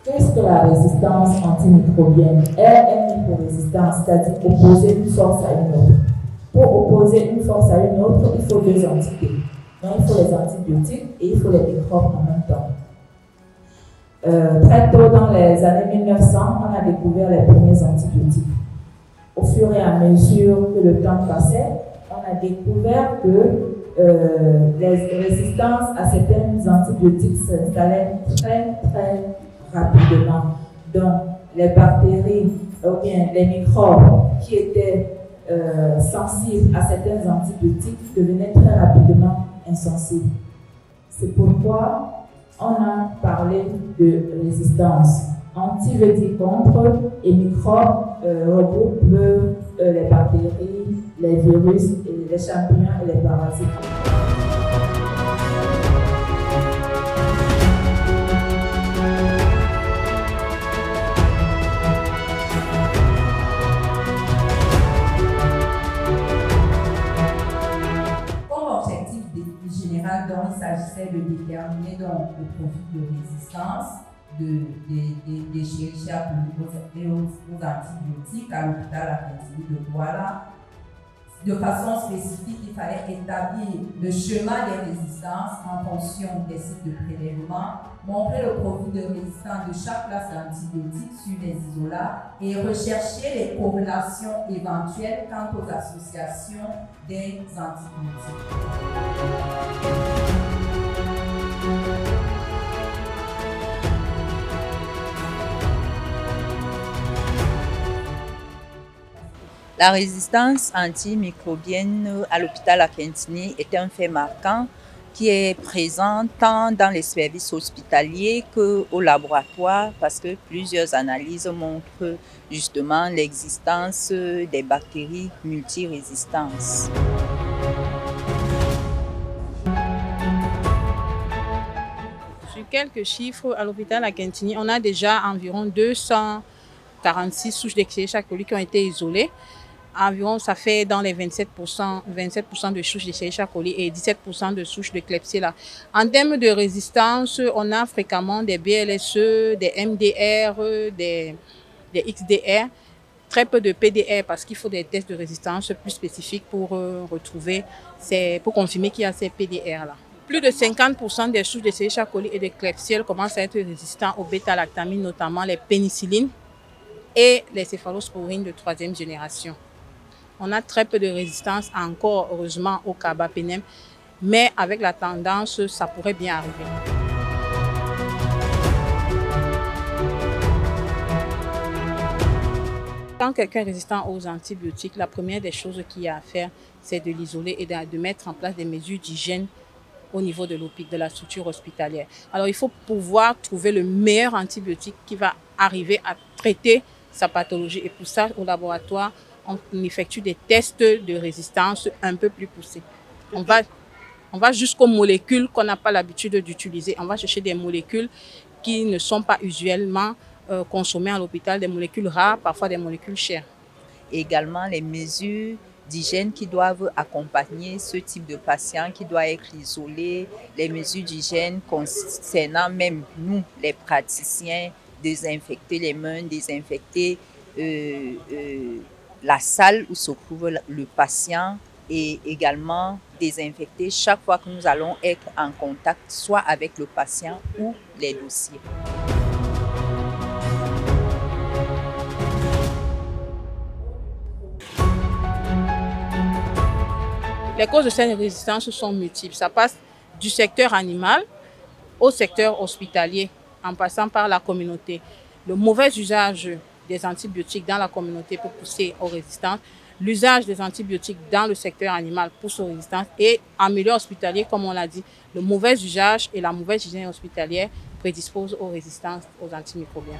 Qu'est-ce que la résistance antimicrobienne? Elle est une micro-résistance, c'est-à-dire opposer une force à une autre. Pour opposer une force à une autre, il faut deux entités. Donc, il faut les antibiotiques et il faut les microbes en même temps. Très tôt dans les années 1900, on a découvert les premiers antibiotiques. Au fur et à mesure que le temps passait, on a découvert que les résistances à certains antibiotiques s'installaient très rapidement. Donc, les bactéries ou bien les microbes qui étaient sensibles à certains antibiotiques devenaient très rapidement insensibles. C'est pourquoi on a parlé de résistance. Anti veut dire contre et microbe regroupe les bactéries, les virus, les champignons et les parasites. Donc, il s'agissait de déterminer donc, le profil de résistance des Escherichia coli et aux antibiotiques à l'hôpital Lafontaine de Douala. De façon spécifique, il fallait établir le chemin des résistances en fonction des sites de prélèvement, montrer le profil de résistance de chaque classe d'antibiotiques sur les isolats et rechercher les corrélations éventuelles quant aux associations des antibiotiques. La résistance antimicrobienne à l'hôpital Akintini est un fait marquant qui est présent tant dans les services hospitaliers qu'au laboratoire parce que plusieurs analyses montrent justement l'existence des bactéries multirésistantes. Sur quelques chiffres, à l'hôpital Akintini, on a déjà environ 246 souches d'Escherichia coli qui ont été isolées. Environ, ça fait dans les 27% de souches d'Escherichia coli et 17% de souches de Klebsiella. En termes de résistance, on a fréquemment des BLSE, des MDR, des XDR, très peu de PDR parce qu'il faut des tests de résistance plus spécifiques pour pour confirmer qu'il y a ces PDR-là. Plus de 50% des souches d'Escherichia coli et de Klebsiella commencent à être résistants aux bêta-lactamines, notamment les pénicillines et les céphalosporines de 3e génération. On a très peu de résistance encore, heureusement, au carbapenem, mais avec la tendance, ça pourrait bien arriver. Quand quelqu'un est résistant aux antibiotiques, la première des choses qu'il y a à faire, c'est de l'isoler et de mettre en place des mesures d'hygiène au niveau de la structure hospitalière. Alors, il faut pouvoir trouver le meilleur antibiotique qui va arriver à traiter sa pathologie. Et pour ça, au laboratoire, on effectue des tests de résistance un peu plus poussés. On va jusqu'aux molécules qu'on n'a pas l'habitude d'utiliser. On va chercher des molécules qui ne sont pas usuellement consommées à l'hôpital, des molécules rares, parfois des molécules chères. Également, les mesures d'hygiène qui doivent accompagner ce type de patient qui doit être isolé, les mesures d'hygiène concernant même nous, les praticiens, désinfecter les mains, désinfecter la salle où se trouve le patient et également désinfecter chaque fois que nous allons être en contact soit avec le patient ou les dossiers. Les causes de cette résistance sont multiples. Ça passe du secteur animal au secteur hospitalier, en passant par la communauté. Le mauvais usage des antibiotiques dans la communauté peut pousser aux résistances. L'usage des antibiotiques dans le secteur animal pousse aux résistances. Et en milieu hospitalier, comme on l'a dit, le mauvais usage et la mauvaise hygiène hospitalière prédisposent aux résistances aux antimicrobiens.